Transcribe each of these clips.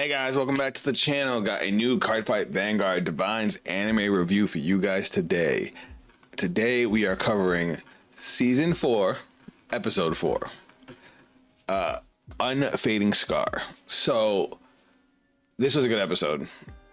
Hey guys, welcome back to the channel. Got a new Cardfight Vanguard Divinez anime review for you guys today. Today we are covering Season 4, Episode 4. Unfading Scar. So, this was a good episode.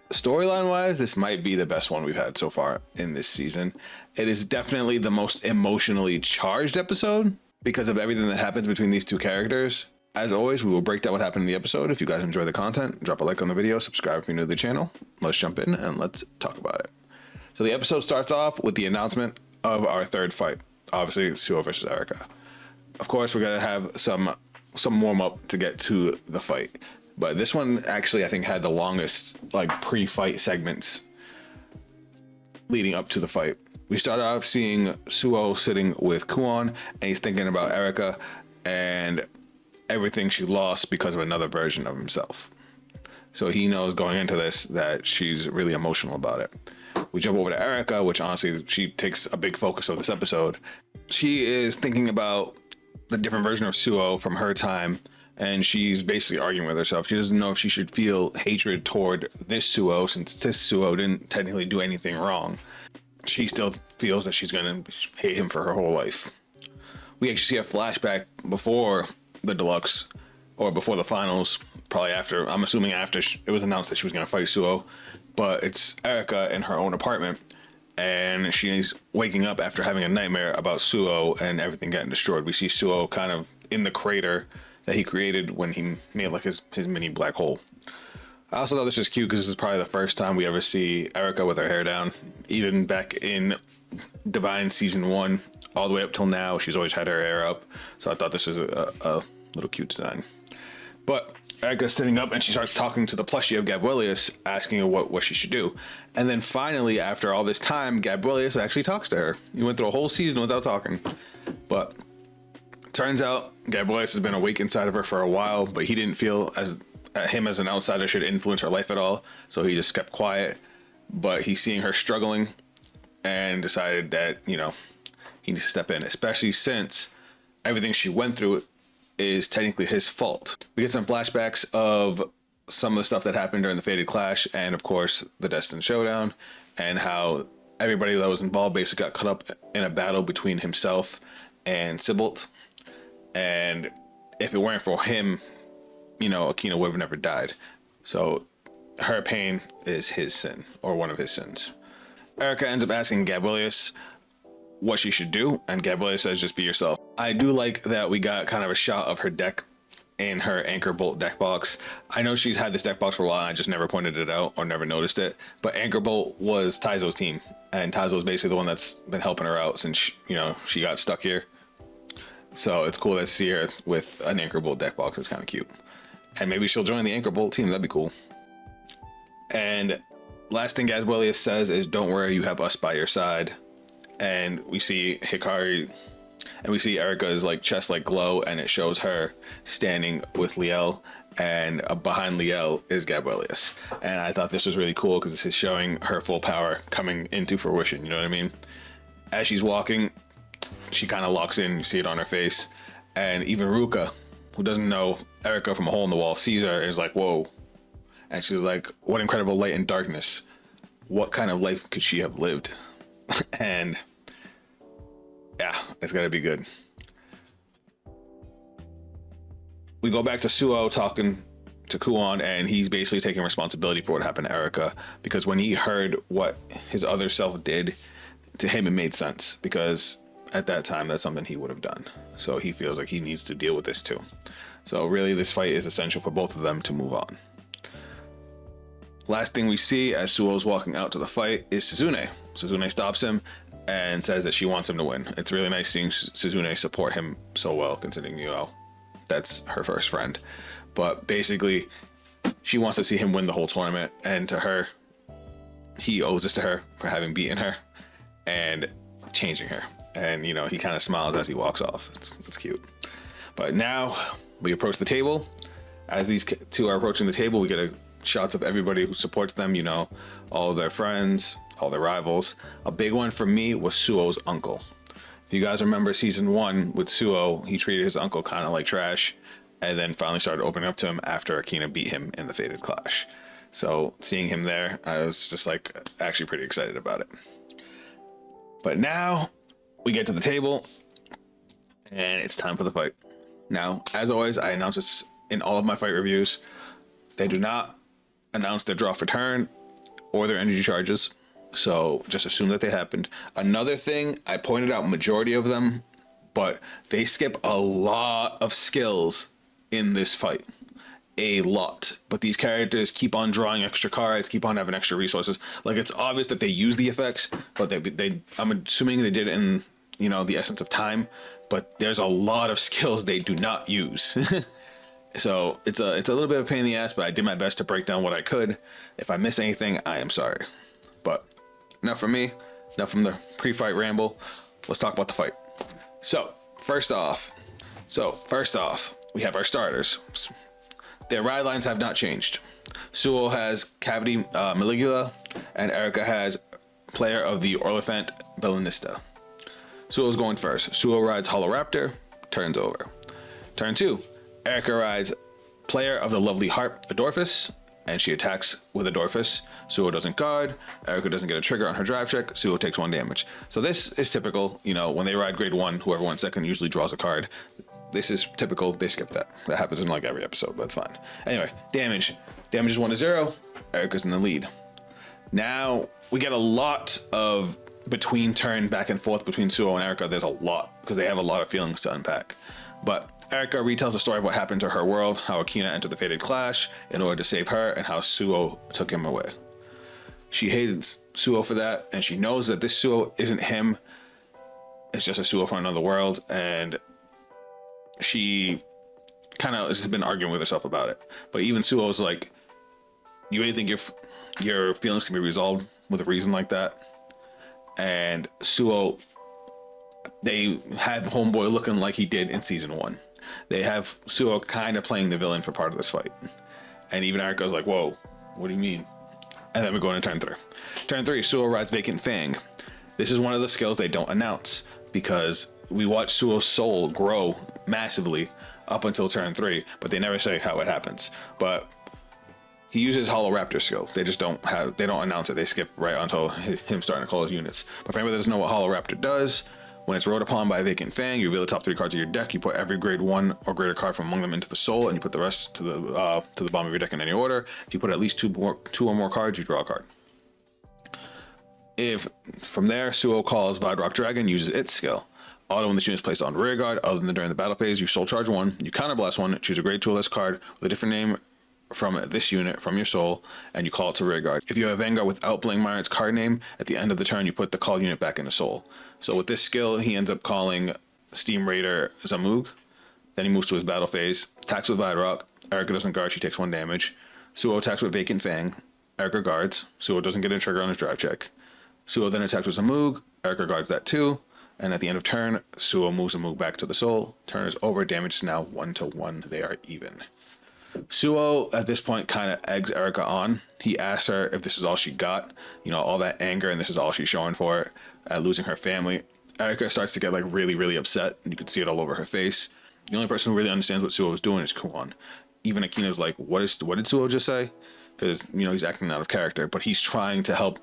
Storyline wise, this might be the best one we've had so far in this season. It is definitely the most emotionally charged episode because of everything that happens between these two characters. As always, we will break down what happened in the episode. If you guys enjoy the content, drop a like on the video, subscribe if you're new to the channel. Let's jump in and let's talk about it. So the episode starts off with the announcement of our third fight. Obviously, Suo versus Erika. Of course, we're going to have some warm-up to get to the fight. But this one actually, I think, had the longest pre-fight segments leading up to the fight. We started off seeing Suo sitting with Kuon, and he's thinking about Erika and everything she lost because of another version of himself. So he knows going into this that she's really emotional about it. We jump over to Erika, which honestly, she takes a big focus of this episode. She is thinking about the different version of Suo from her time, and she's basically arguing with herself. She doesn't know if she should feel hatred toward this Suo, since this Suo didn't technically do anything wrong. She still feels that she's gonna hate him for her whole life. We actually see a flashback before the deluxe, or before the finals, probably after, I'm assuming after it was announced that she was going to fight Suo, but it's Erika in her own apartment, and she's waking up after having a nightmare about Suo and everything getting destroyed. We see Suo kind of in the crater that he created when he made like his mini black hole. I also thought this was cute because this is probably the first time we ever see Erika with her hair down. Even back in Divine Season 1, all the way up till now, she's always had her hair up. So I thought this was a little cute design. But Erika's sitting up and she starts talking to the plushie of Gabrielius, asking her what she should do. And then finally, after all this time, Gabrielius actually talks to her. He went through a whole season without talking. But turns out Gabrielius has been awake inside of her for a while, but he didn't feel as him as an outsider should influence her life at all. So he just kept quiet. But he's seeing her struggling and decided that, you know, he needs to step in, especially since everything she went through is technically his fault. We get some flashbacks of some of the stuff that happened during the Fated Clash, and of course the Destined Showdown, and how everybody that was involved basically got caught up in a battle between himself and Sybilt. And if it weren't for him, you know, Akina would have never died. So her pain is his sin, or one of his sins. Erika ends up asking Gabrielius what she should do, and Gabrielius says just be yourself. I do like that we got kind of a shot of her deck in her Anchor Bolt deck box. I know she's had this deck box for a while and I just never pointed it out or never noticed it, but Anchor Bolt was Taizo's team, and Taizo's basically the one that's been helping her out since she got stuck here. So it's cool to see her with an Anchor Bolt deck box. It's kind of cute, and maybe she'll join the Anchor Bolt team. That'd be cool. And last thing Gabrielius says is, don't worry, you have us by your side. And we see Hikari, and we see Erika's chest glow, and it shows her standing with Liael, and behind Liael is Gabrielius. And I thought this was really cool because this is showing her full power coming into fruition, you know what I mean? As she's walking, she kind of locks in, you see it on her face, and even Ruka, who doesn't know Erika from a hole in the wall, sees her and is like, whoa. And she's like, what incredible light and darkness. What kind of life could she have lived? And yeah, it's gotta be good. We go back to Suo talking to Kuon, and he's basically taking responsibility for what happened to Erika, because when he heard what his other self did to him, it made sense, because at that time that's something he would have done. So he feels like he needs to deal with this too. So really, this fight is essential for both of them to move on. Last thing we see as Suo's walking out to the fight is Suzune. Suzune stops him and says that she wants him to win. It's really nice seeing Suzune support him so well, considering, that's her first friend. But basically, she wants to see him win the whole tournament, and to her, he owes this to her for having beaten her and changing her. And, he kind of smiles as he walks off. It's cute. But now we approach the table. As these two are approaching the table, we get shots of everybody who supports them, all of their friends, all their rivals. A big one for me was Suo's uncle. If you guys remember Season 1 with Suo, he treated his uncle kind of like trash, and then finally started opening up to him after Akina beat him in the Fated Clash. So seeing him there, I was just like actually pretty excited about it. But now we get to the table and it's time for the fight. Now, as always, I announce this in all of my fight reviews. They do not announce their draw for turn or their energy charges, so just assume that they happened. Another thing, I pointed out majority of them, but they skip a lot of skills in this fight. A lot. But these characters keep on drawing extra cards, keep on having extra resources. Like, it's obvious that they use the effects, but they I'm assuming they did it in, you know, the essence of time, but there's a lot of skills they do not use. So it's a little bit of a pain in the ass, but I did my best to break down what I could. If I missed anything, I am sorry. But enough from me, enough from the pre-fight ramble. Let's talk about the fight. So first off, we have our starters. Their ride lines have not changed. Suo has Cavity Maligula, and Erica has Player of the Orlephant Bellanista. Suo's going first. Suo rides Holoraptor, turns over. Turn 2, Erica rides Player of the Lovely Harp Adorphus, and she attacks with Adorphus. Suo doesn't guard. Erica doesn't get a trigger on her drive check. Suo takes 1 damage. So this is typical. You know, when they ride grade 1, whoever went second usually draws a card. This is typical. They skip that. That happens in like every episode. That's fine. Anyway, damage. Damage is 1-0. Erica's in the lead. Now we get a lot of between turn back and forth between Suo and Erica. There's a lot because they have a lot of feelings to unpack. But Erica retells the story of what happened to her world, how Akina entered the Fated Clash in order to save her, and how Suo took him away. She hates Suo for that, and she knows that this Suo isn't him. It's just a Suo from another world, and she kind of has been arguing with herself about it. But even Suo's like, you really think your feelings can be resolved with a reason like that? And Suo, they have Homeboy looking like he did in season 1. They have Suo kind of playing the villain for part of this fight. And even Erica's like, whoa, what do you mean? And then we're going to turn 3. Turn 3, Suo rides Vacant Fang. This is one of the skills they don't announce because we watch Suo's soul grow massively up until turn 3, but they never say how it happens. But he uses Holoraptor skill. They don't announce it. They skip right until him starting to call his units. But for anybody that doesn't know what Holoraptor does, when it's rode upon by a Vacant Fang, you reveal the top 3 cards of your deck. You put every grade 1 or greater card from among them into the soul, and you put the rest to the bottom of your deck in any order. If you put at least 2 or more cards, you draw a card. If from there, Suo calls Vidrock Dragon, uses its skill. Auto when this unit is placed on rear guard, other than during the battle phase, you soul charge 1, you counterblast 1, choose a grade 2 or less card with a different name from this unit from your soul, and you call it to rear guard. If you have Vanguard without Blangmire's card name, at the end of the turn, you put the call unit back into soul. So with this skill, he ends up calling Steam Raider Zamug. Then he moves to his battle phase, attacks with Vidrock. Erica doesn't guard, she takes 1 damage. Suo attacks with Vacant Fang. Erica guards. Suo doesn't get a trigger on his drive check. Suo then attacks with Zamug. Erica guards that too. And at the end of turn, Suo moves Zamug back to the soul. Turn is over. Damage is now 1-1. They are even. Suo at this point kind of eggs Erica on. He asks her if this is all she got, you know, all that anger, and this is all she's showing for it, losing her family. Erica starts to get like really upset, and you can see it all over her face. The only person who really understands what Suo is doing is Kuon. Even Akina's like, what did Suo just say? Because, you know, he's acting out of character, but he's trying to help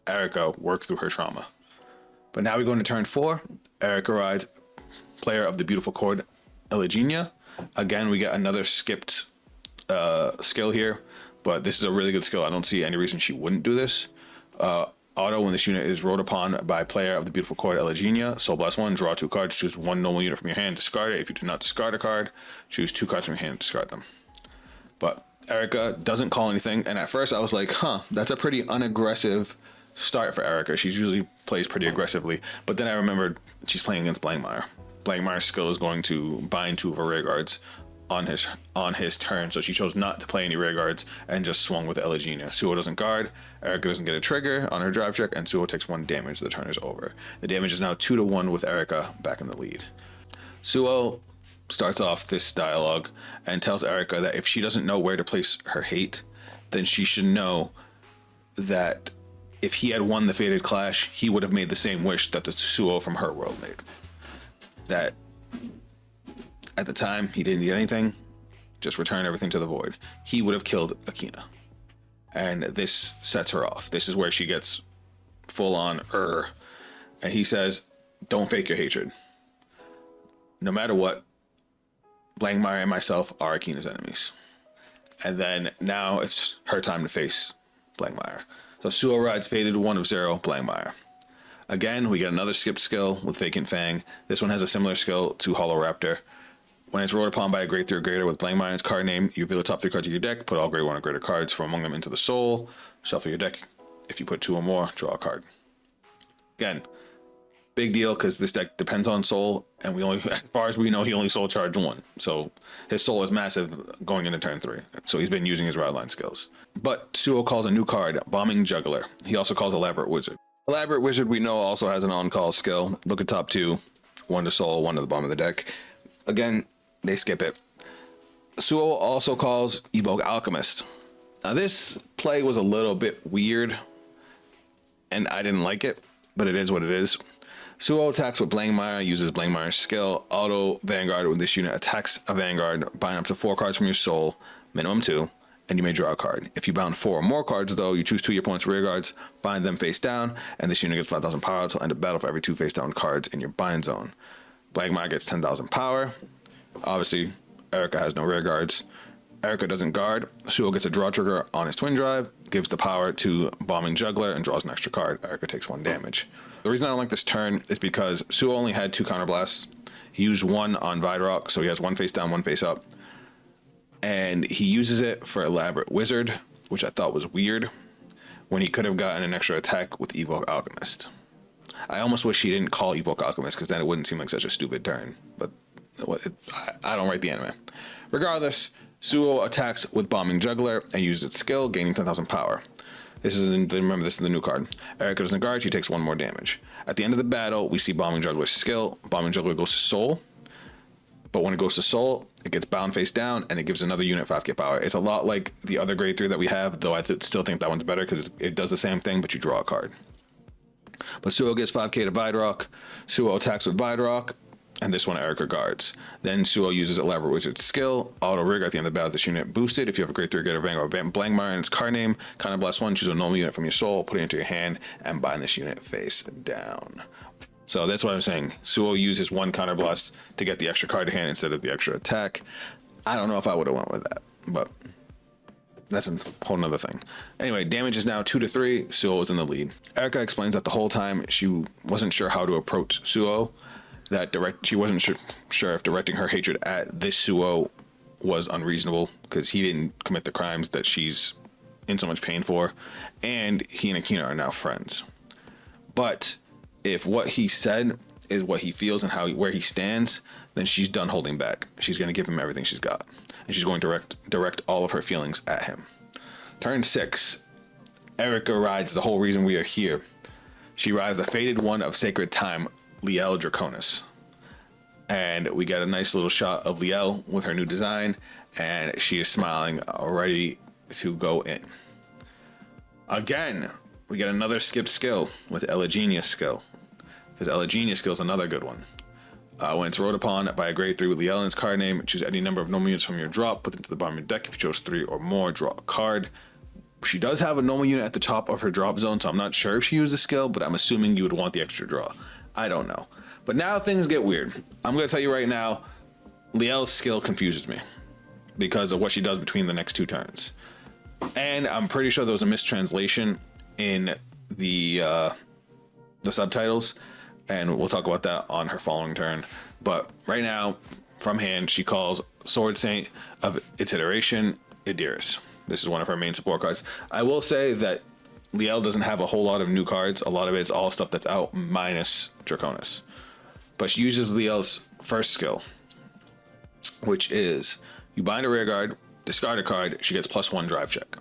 Erica work through her trauma. But now we go into turn 4. Erica rides Player of the Beautiful Chord Eligenia. Again, we get another skipped skill here, but this is a really good skill. I don't see any reason she wouldn't do this. Auto when this unit is rode upon by Player of the Beautiful Chord Eligenia. Soul Blast 1, draw 2 cards, choose 1 normal unit from your hand, discard it. If you do not discard a card, choose 2 cards from your hand and discard them. But Erica doesn't call anything, and at first I was like, that's a pretty unaggressive start for Erica. She usually plays pretty aggressively, but then I remembered she's playing against Blangmire. Blangmire's skill is going to bind 2 of her rear guards on his turn, so she chose not to play any rear guards and just swung with Eligenia. Suo doesn't guard, Erica doesn't get a trigger on her drive check, and Suo takes 1 damage. The turn is over. The damage is now 2-1 with Erica back in the lead. Suo starts off this dialogue and tells Erica that if she doesn't know where to place her hate, then she should know that if he had won the Fated Clash, he would have made the same wish that the Suo from her world made. That At the time, he didn't need anything. Just return everything to the void. He would have killed Akina. And this sets her off. This is where she gets full on and he says, don't fake your hatred. No matter what, Blankmeyer and myself are Akina's enemies. And then now it's her time to face Blankmeyer. So Suo rides Faded 1 of 0, Blankmeyer. Again, we get another skip skill with Vacant Fang. This one has a similar skill to Hollow Raptor. When it's rolled upon by a grade 3 or greater with Blankmeyer's card name, you reveal the top 3 cards of your deck, put all grade 1 or greater cards from among them into the soul, shuffle your deck. If you put 2 or more, draw a card. Again, big deal because this deck depends on soul, and we only, as far as we know, he only soul charged 1. So his soul is massive going into turn 3. So he's been using his ride line skills. But Suo calls a new card, Bombing Juggler. He also calls Elaborate Wizard. Elaborate Wizard, we know, also has an on-call skill. Look at top 2, 1 to soul, 1 to the bottom of the deck. Again, they skip it. Suo also calls Evoke Alchemist. Now this play was a little bit weird, and I didn't like it, but it is what it is. Suo attacks with Blankmeyer, uses Blankmeyer's skill. Auto Vanguard with this unit attacks a Vanguard, bind up to 4 cards from your soul, minimum 2, and you may draw a card. If you bound 4 or more cards, though, you choose 2 of your opponent's rear guards, bind them face down, and this unit gets 5,000 power until end of battle for every 2 face down cards in your bind zone. Blankmeyer gets 10,000 power. Obviously, Erica has no rear guards. Erica doesn't guard. Suo gets a draw trigger on his twin drive, gives the power to Bombing Juggler, and draws an extra card. Erica takes 1 damage. The reason I don't like this turn is because Suo only had 2 counterblasts. He used 1 on Vidrock, so he has 1 face down, 1 face up. And he uses it for Elaborate Wizard, which I thought was weird, when he could have gotten an extra attack with Evoke Alchemist. I almost wish he didn't call Evoke Alchemist, because then it wouldn't seem like such a stupid turn. But I don't write the anime. Regardless, Suo attacks with Bombing Juggler and uses its skill, gaining 10,000 power. Remember, this is the new card. Erica doesn't guard, she takes 1 more damage. At the end of the battle, we see Bombing Juggler's skill. Bombing Juggler goes to Soul, but when it goes to Soul, it gets bound face down, and it gives another unit 5k power. It's a lot like the other grade 3 that we have, though I still think that one's better because it does the same thing, but you draw a card. But Suo gets 5k to Vidrock. Suo attacks with Vidrock, and this one Erica guards. Then Suo uses Elaborate Wizard's skill, auto rig at the end of the battle. This unit boosted. If you have a grade 3 greater Vanguard Blankmeyer and its card name, counterblast 1, choose a normal unit from your soul, put it into your hand, and bind this unit face down. So that's what I'm saying. Suo uses 1 counterblast to get the extra card to hand instead of the extra attack. I don't know if I would have went with that, but that's a whole nother thing. Anyway, damage is now 2 to 3. Suo is in the lead. Erica explains that the whole time she wasn't sure how to approach Suo. She wasn't sure if directing her hatred at this Suo was unreasonable because he didn't commit the crimes that she's in so much pain for, and he and Akina are now friends. But if what he said is what he feels and where he stands, then she's done holding back. She's going to give him everything she's got, and she's going to direct all of her feelings at him. Turn 6, Erica rides the whole reason we are here. She rides the Faded 1 of Sacred Time, Liael Draconis. And we get a nice little shot of Liael with her new design, and she is smiling, ready to go in. Again, we get another skip skill with Elegenia's skill, because Elegenia's skill is another good one. When it's rode upon by a grade 3 with Liael in its card name, choose any number of normal units from your drop, put them to the bottom of your deck. If you chose 3 or more, draw a card. She does have a normal unit at the top of her drop zone, so I'm not sure if she used the skill, but I'm assuming you would want the extra draw. I don't know. But now things get weird. I'm going to tell you right now, Liael's skill confuses me because of what she does between the next 2 turns. And I'm pretty sure there was a mistranslation in the subtitles, and we'll talk about that on her following turn. But right now, from hand, she calls Sword Saint of its iteration, Idiris. This is one of her main support cards. I will say that Liael doesn't have a whole lot of new cards. A lot of it's all stuff that's out minus Draconis. But she uses Liael's first skill, which is you bind a rear guard, discard a card, she gets +1 drive check.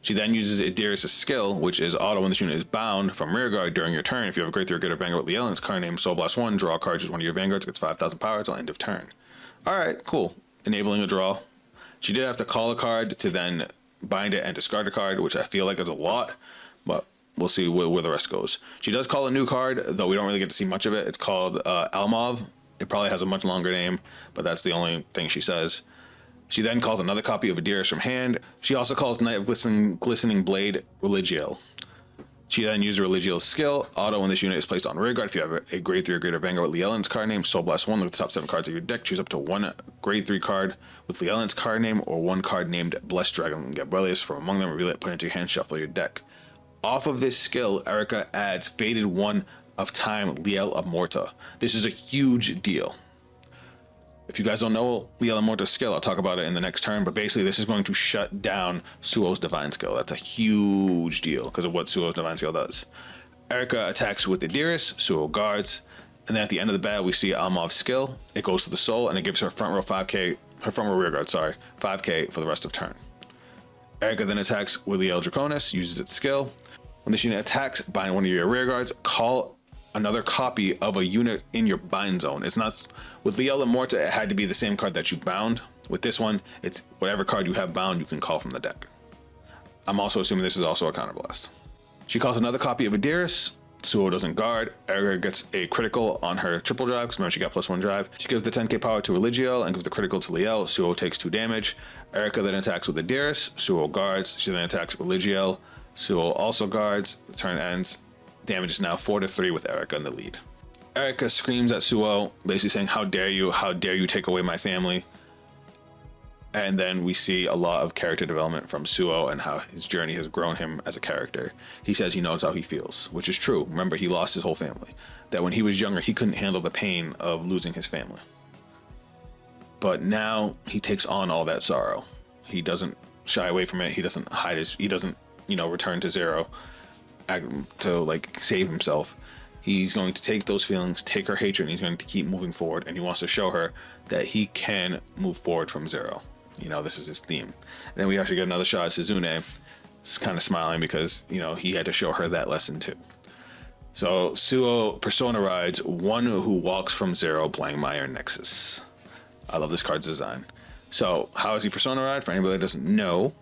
She then uses Idiris' skill, which is auto when this unit is bound from rear guard during your turn. If you have a grade 3 or greater Vanguard with Liael and its card name, Soul Blast 1, draw a card, choose one of your Vanguards, gets 5,000 power until end of turn. Alright, cool. Enabling a draw. She did have to call a card to then bind it and discard a card, which I feel like is a lot, but we'll see where the rest goes. She does call a new card, though we don't really get to see much of it. It's called Almov, It probably has a much longer name, but that's the only thing she says. She then calls another copy of Adiris from hand. She also calls Knight of Glistening Blade Liael. She then uses Liael's skill. Auto when this unit is placed on rearguard. If you have a grade 3 or greater Vanguard with Liaelin's card name, Soul Blast 1, look at the top 7 cards of your deck. Choose up to one grade 3 card with Liaelin's card name or one card named Blessed Dragon Gabrielius from among them. Reveal it, put it into your hand, shuffle your deck. Off of this skill, Erica adds Faded One of Time Liael Amorta. This is a huge deal. If you guys don't know Liael Amorta's skill, I'll talk about it in the next turn, but basically this is going to shut down Suo's Divine Skill. That's a huge deal because of what Suo's Divine Skill does. Erica attacks with Adiris, Suo guards, and then at the end of the battle we see Almov's skill. It goes to the soul and it gives her front row 5k, her front row rear guard, 5k for the rest of turn. Erica then attacks with Liael Draconis, uses its skill. When this unit attacks, bind one of your rear guards, call another copy of a unit in your bind zone. It's not with Liael Amorta, it had to be the same card that you bound. With this one, it's whatever card you have bound, you can call from the deck. I'm also assuming this is also a counterblast. She calls another copy of Adiris. Suo doesn't guard. Erica gets a critical on her triple drive, because remember she got +1 drive. She gives the 10k power to Liael and gives the critical to Liael. Suo takes 2 damage. Erica then attacks with Adiris. Suo guards. She then attacks with Liael. Suo also guards. The turn ends. Damage is now 4-3 with Erica in the lead. Erica screams at Suo, basically saying, how dare you take away my family. And then we see a lot of character development from Suo and how his journey has grown him as a character. He says he knows how he feels, which is true. Remember, he lost his whole family. That when he was younger, he couldn't handle the pain of losing his family. But now he takes on all that sorrow. He doesn't shy away from it. He doesn't hide he doesn't, return to zero to like save himself. He's going to take those feelings, take her hatred, and he's going to keep moving forward. And he wants to show her that he can move forward from zero. This is his theme. And then we actually get another shot at Suzune. It's kind of smiling because, he had to show her that lesson too. So Suo Persona rides one who walks from zero, Blankmire Nexus. I love this card's design. So how is he Persona ride? For anybody that doesn't know,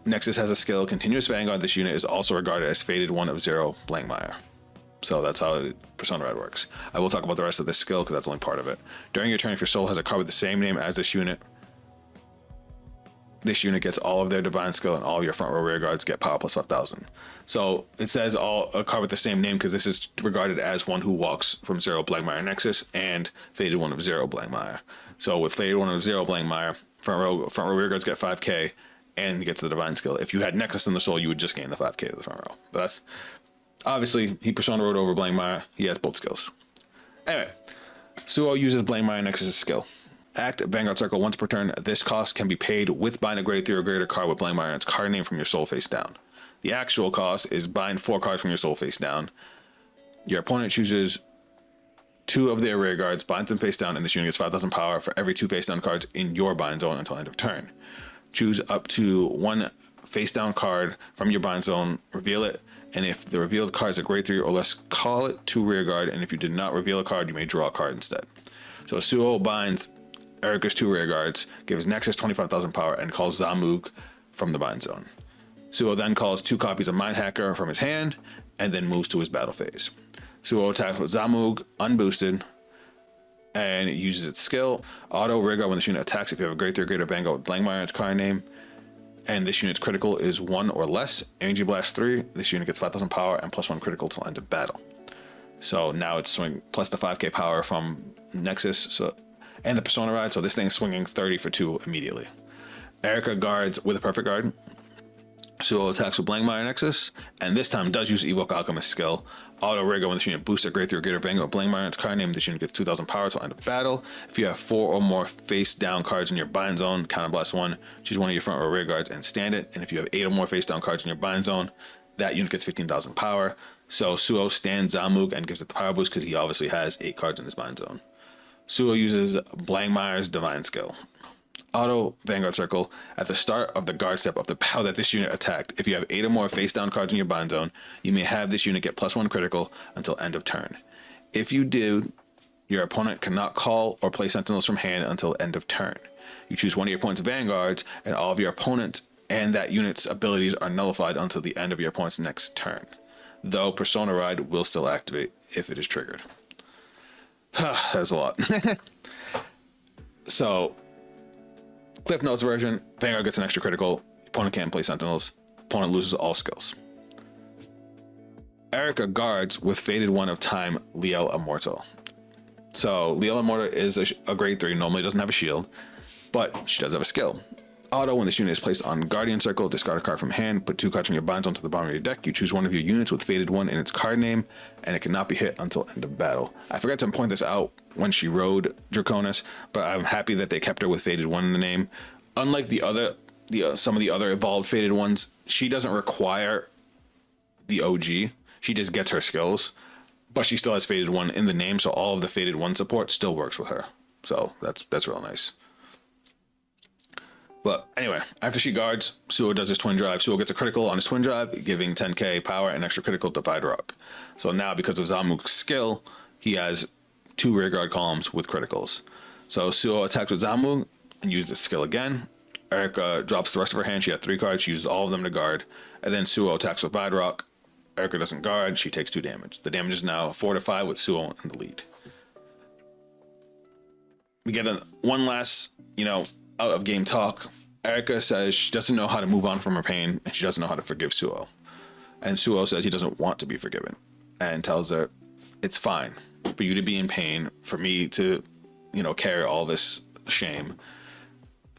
Nexus has a skill, Continuous Vanguard. This unit is also regarded as Faded One of Zero, Blankmire. So that's how Persona Ride works. I will talk about the rest of this skill because that's only part of it. During your turn, if your soul has a card with the same name as this unit gets all of their Divine Skill and all of your front row rear guards get power plus 5,000. So it says a card with the same name because this is regarded as one who walks from zero, Blankmire Nexus, and Faded One of Zero, Blankmire. So with Faded One of Zero, Blankmire, front row rear guards get 5k and gets the Divine Skill. If you had Nexus in the soul, you would just gain the 5k to the front row. But that's obviously he Persona rode over Blankmire. He has both skills. Anyway, Suo uses Blankmire Nexus' skill. Act Vanguard Circle once per turn. This cost can be paid with bind a grade 3 or greater card with Blankmire and its card name from your soul face down. The actual cost is bind 4 cards from your soul face down. Your opponent chooses 2 of their rear guards, binds them face down, and this unit gets 5,000 power for every 2 face down cards in your bind zone until end of turn. Choose up to 1 face down card from your bind zone, reveal it, and if the revealed card is a grade 3 or less, call it to rear guard, and if you did not reveal a card, you may draw a card instead. So Suo binds Erica's 2 rear guards, gives Nexus 25,000 power, and calls Zamug from the bind zone. Suo then calls 2 copies of Mind Hacker from his hand, and then moves to his battle phase. Suo attacks with Zamug, unboosted, and it uses its skill. Auto rear guard when this unit attacks if you have a grade 3 or greater Vanguard with Blankmire its card name, and this unit's critical is 1 or less. Energy Blast 3, this unit gets 5,000 power and +1 critical till end of battle. So now it's swing plus the 5k power from Nexus and the Persona Ride, so this thing's swinging 30 for 2 immediately. Erica guards with a perfect guard. Suo attacks with Blankmire Nexus, and this time does use Evoke Alchemist skill. Auto Rigor when this unit boosts a grade 3 or greater Vanguard with Blankmire its card name, this unit gets 2,000 power till end of battle. If you have 4 or more face down cards in your bind zone, counterblast 1, choose one of your front or rear guards and stand it. And if you have 8 or more face down cards in your bind zone, that unit gets 15,000 power. So Suo stands Zamug and gives it the power boost because he obviously has 8 cards in his bind zone. Suo uses Blankmire's Divine Skill. Auto Vanguard Circle at the start of the guard step of the power that this unit attacked. If you have 8 or more face down cards in your bind zone, you may have this unit get +1 critical until end of turn. If you do, your opponent cannot call or play sentinels from hand until end of turn. You choose one of your opponent's vanguards, and all of your opponent and that unit's abilities are nullified until the end of your opponent's next turn, though Persona Ride will still activate if it is triggered. That's a lot. So, Cliff Notes version, Vanguard gets an extra critical, opponent can't play Sentinels, opponent loses all skills. Erica guards with Faded One of Time, Liael Immortal. So, Liael Immortal is a grade 3, normally doesn't have a shield, but she does have a skill. Auto, when this unit is placed on Guardian Circle, discard a card from hand, put 2 cards from your binds onto the bottom of your deck. You choose one of your units with Faded One in its card name, and it cannot be hit until end of battle. I forgot to point this out when she rode Draconis, but I'm happy that they kept her with Faded One in the name. Unlike some of the other evolved Faded Ones, she doesn't require the OG. She just gets her skills, but she still has Faded One in the name, so all of the Faded One support still works with her. So that's real nice. But anyway, after she guards, Suo does his twin drive. Suo gets a critical on his twin drive, giving 10k power and extra critical to Vidrock. So now, because of Zamouk's skill, he has 2 rearguard columns with criticals. So Suo attacks with Zamouk and uses the skill again. Erica drops the rest of her hand. She had 3 cards. She uses all of them to guard. And then Suo attacks with Vidrock. Erica doesn't guard. She takes 2 damage. The damage is now 4 to 5 with Suo in the lead. We get one last, out of game talk. Erica says she doesn't know how to move on from her pain, and she doesn't know how to forgive Suo. And Suo says he doesn't want to be forgiven, and tells her it's fine for you to be in pain, for me to, carry all this shame,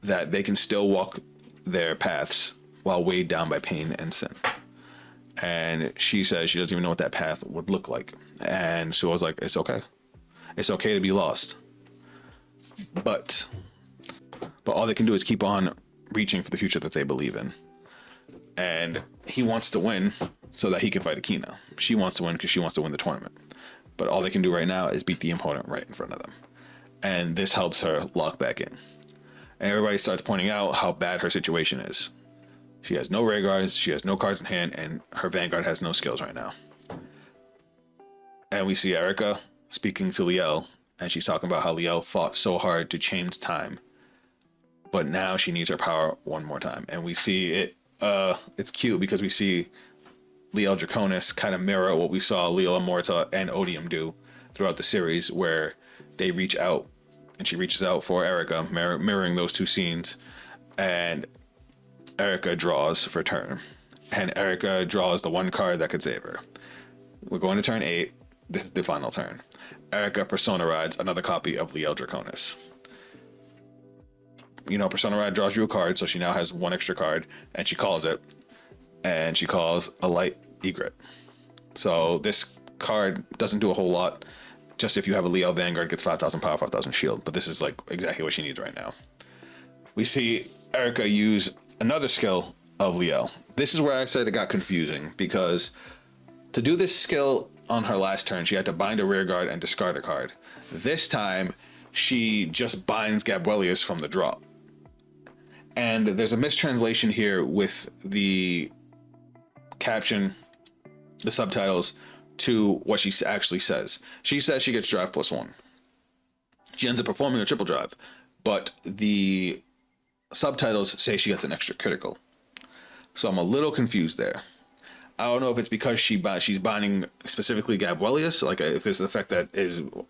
that they can still walk their paths while weighed down by pain and sin. And she says she doesn't even know what that path would look like. And Suo's like, it's okay. It's okay to be lost. But all they can do is keep on reaching for the future that they believe in. And he wants to win so that he can fight Akina. She wants to win because she wants to win the tournament. But all they can do right now is beat the opponent right in front of them. And this helps her lock back in. And everybody starts pointing out how bad her situation is. She has no rear guards, she has no cards in hand, and her Vanguard has no skills right now. And we see Erica speaking to Liael, and she's talking about how Liael fought so hard to change time, but now she needs her power one more time. And we see it, it's cute because we see Liael Draconis kind of mirror what we saw Liael Immortal and Odium do throughout the series, where they reach out, and she reaches out for Erica, mirroring those 2 scenes, and Erica draws for turn. And Erica draws the 1 card that could save her. We're going to turn 8. This is the final turn. Erica Persona rides another copy of Liael Draconis. Persona Ride draws you a card, so she now has 1 extra card, and she calls it. And she calls a light egret. So this card doesn't do a whole lot. Just if you have a Liael Vanguard, gets 5,000 power, 5,000 shield. But this is like exactly what she needs right now. We see Erica use another skill of Liael. This is where I said it got confusing, because to do this skill on her last turn, she had to bind a rear guard and discard a card. This time, she just binds Gabrielius from the drop. And there's a mistranslation here with the caption, the subtitles, to what she actually says. She says she gets drive +1. She ends up performing a triple drive, but the subtitles say she gets an extra critical. So I'm a little confused there. I don't know if it's because she's binding specifically Gabrielius, like if this is an effect that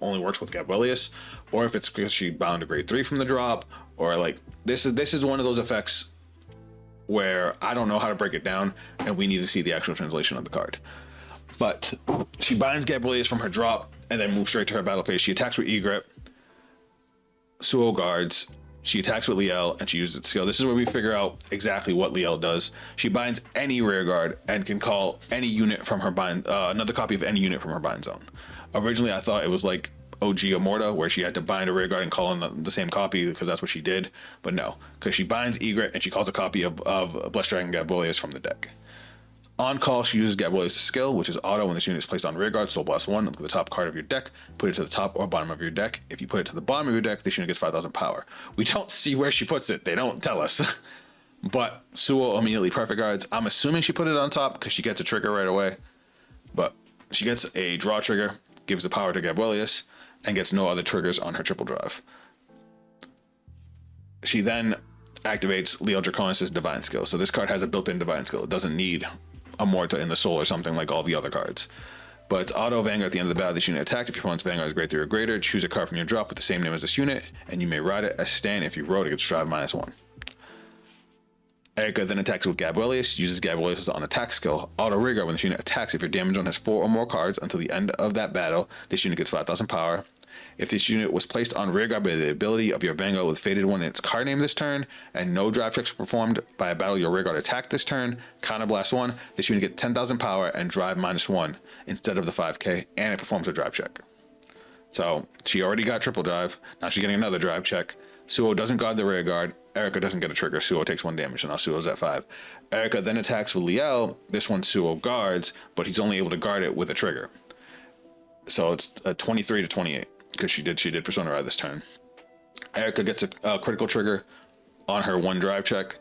only works with Gabrielius, or if it's because she bound a grade 3 from the drop, or like this is one of those effects where I don't know how to break it down, and we need to see the actual translation of the card. But she binds Gabrielius from her drop and then moves straight to her battle phase. She attacks with Egret, Suo guards, she attacks with Liael, and she uses its skill. This is where we figure out exactly what Liael does. She binds any rear guard and can call any unit from her bind, another copy of any unit from her bind zone. Originally, I thought it was like OG Immorta, where she had to bind a rear guard and call in the same copy, because that's what she did. But no, because she binds Egret and she calls a copy of Blessed Dragon Gabrielius from the deck. On call, she uses Gabrielius' skill, which is auto. When this unit is placed on rear guard, Soul Blast 1, look at the top card of your deck, put it to the top or bottom of your deck. If you put it to the bottom of your deck, this unit gets 5,000 power. We don't see where she puts it. They don't tell us. But Suo immediately perfect guards. I'm assuming she put it on top because she gets a trigger right away. But she gets a draw trigger, gives the power to Gabrielius, and gets no other triggers on her triple drive. She then activates Liael Draconis' Divine skill. So this card has a built-in Divine skill. It doesn't need Immorta in the soul or something like all the other cards. but it's auto Vanguard at the end of the battle. This unit attacked. If your opponent's Vanguard is grade 3 or greater, choose a card from your drop with the same name as this unit, and you may ride it as stand. If you rode it, gets drive -1. Erica then attacks with Gabrielius, uses Gabrielius on attack skill. Auto Rigor, when this unit attacks, if your damage zone has 4 or more cards until the end of that battle, this unit gets 5,000 power. If this unit was placed on rear guard by the ability of your Vanguard with Faded One in its card name this turn, and no drive checks were performed by a battle your rear guard attacked this turn, Counterblast 1, this unit gets 10,000 power and drive -1 instead of the 5k, and it performs a drive check. So she already got triple drive, now she's getting another drive check. Suo doesn't guard the rear guard, Erica doesn't get a trigger, Suo takes 1 damage, so now Suo's at 5. Erica then attacks with Liael, this one Suo guards, but he's only able to guard it with a trigger. So it's a 23 to 28. Because she did Persona Ride this turn. Erica gets a critical trigger on her 1 drive check,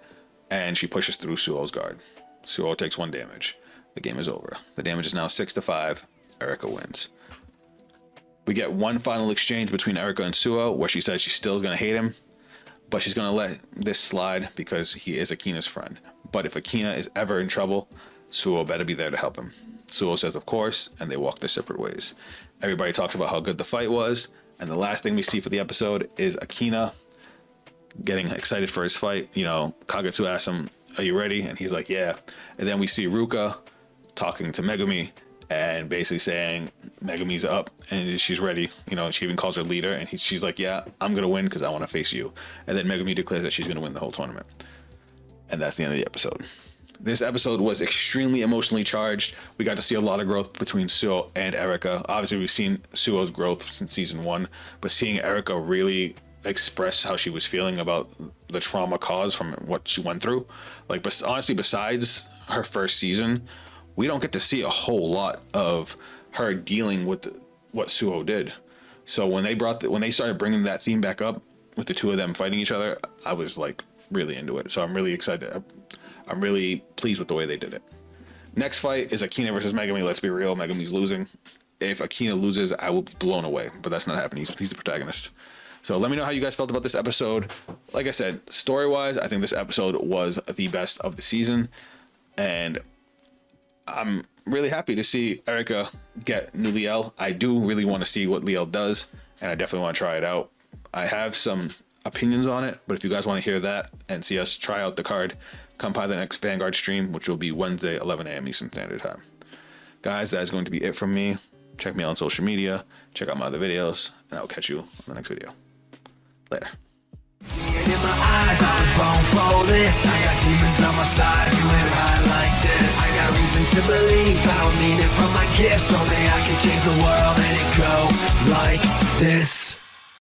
and she pushes through Suo's guard. Suo takes 1 damage. The game is over. The damage is now 6 to 5. Erica wins. We get one final exchange between Erica and Suo, where she says she still is going to hate him, but she's going to let this slide because he is Akina's friend. But if Akina is ever in trouble, Suo better be there to help him. Suo says, of course, and they walk their separate ways. Everybody talks about how good the fight was, and the last thing we see for the episode is Akina getting excited for his fight. You know, Kagetsu asks him, are you ready? And he's like, yeah. And then we see Ruka talking to Megumi and basically saying Megumi's up and she's ready. You know, she even calls her leader, and she's like, yeah, I'm going to win because I want to face you. And then Megumi declares that she's going to win the whole tournament. And that's the end of the episode. This episode was extremely emotionally charged. We got to see a lot of growth between Suo and Erica. Obviously, we've seen Suo's growth since season 1, but seeing Erica really express how she was feeling about the trauma caused from what she went through. Like, but honestly, besides her first season, we don't get to see a whole lot of her dealing with what Suo did. So when they started bringing that theme back up with the two of them fighting each other, I was like really into it. So I'm really excited. I'm really pleased with the way they did it. Next fight is Akina versus Megumi. Let's be real, Megumi's losing. If Akina loses, I will be blown away, but that's not happening. He's the protagonist. So let me know how you guys felt about this episode. Like I said, story-wise, I think this episode was the best of the season, and I'm really happy to see Erica get new Liael. I do really want to see what Liael does, and I definitely want to try it out. I have some opinions on it, but if you guys want to hear that and see us try out the card, come by the next Vanguard stream, which will be Wednesday, 11 a.m. Eastern Standard Time. Guys, that is going to be it from me. Check me out on social media. Check out my other videos, and I'll catch you on the next video. Later. In my eyes, I was born for this. I got demons on my side, you ain't high like this. I got reason to believe I don't need it from my gifts. Only I can change the world and it go like this.